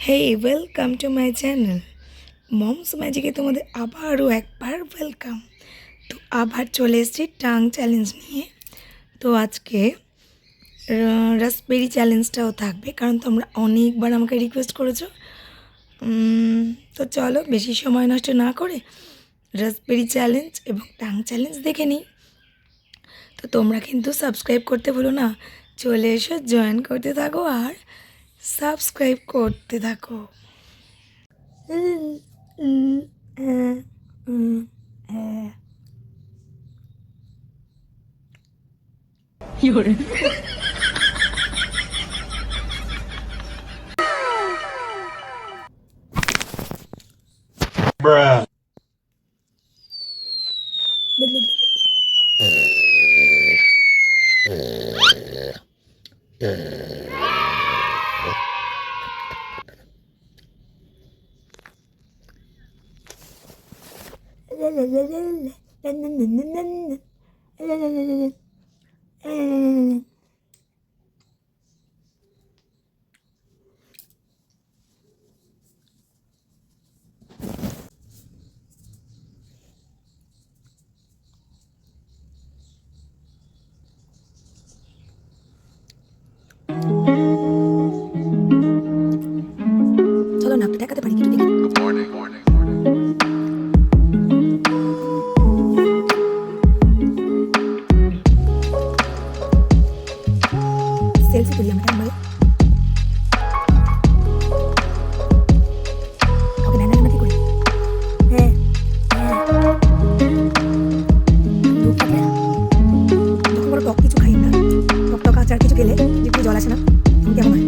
Hey welcome to my channel moms ম্যাজিকে তোমাদের আবারও একবার ওয়েলকাম। তো আবার চলে এসেছি টাং চ্যালেঞ্জ নিয়ে। তো আজকে রাসবেরি চ্যালেঞ্জটাও থাকবে, কারণ তোমরা অনেকবার আমাকে রিকোয়েস্ট করেছো। তো চলো বেশি সময় নষ্ট না করে রাসবেরি চ্যালেঞ্জ এবং টাং চ্যালেঞ্জ দেখে নিই। তো তোমরা কিন্তু সাবস্ক্রাইব করতে ভুলো না, চলে এসো, জয়েন করতে থাকো আর সাবস্ক্রাইব করতে থাকো। Bruh. চলো না আপনি দেখাতে পারি কিছু দেখি। সেলফি তুলি আমরা কেমন বলে? ওকে ন্যাংরা ন্যাংরা কি করি? হ্যাঁ লোক থাকে যখন বড় টক কিছু খাই না, টক টক আচার কিছু খেলে জিভে জল আসে না, তখন কেমন হয়?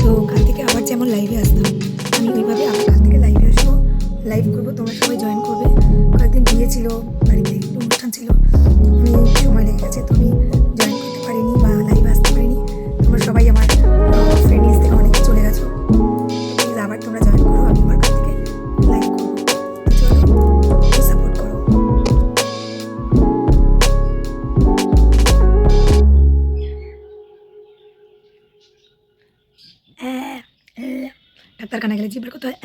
তো কাল থেকে আবার যেমন লাইভে আসতাম, আমি ওইভাবে আবার কাল থেকে লাইভে আসবো, লাইভ করবো, তোমরা সবাই জয়েন করবে। কয়েকদিন বিয়ে ছিল, বাড়িতে একটু অনুষ্ঠান ছিল, আমি সময় লেগে গেছে, তো আমি জয়েন করতে পারিনি বা লাইভে আসতে পারিনি। তোমরা সবাই আমার ফ্রেন্ড লিস্ট থেকে অনেকে চলে গেছো, প্লিজ আবার তোমরা জয়েন করো, আমি আবার কাল থেকে লাইভ করবো। তো চলো একটু সাপোর্ট করো। ডাক্তারখানা গেলে জিভের কথা হয়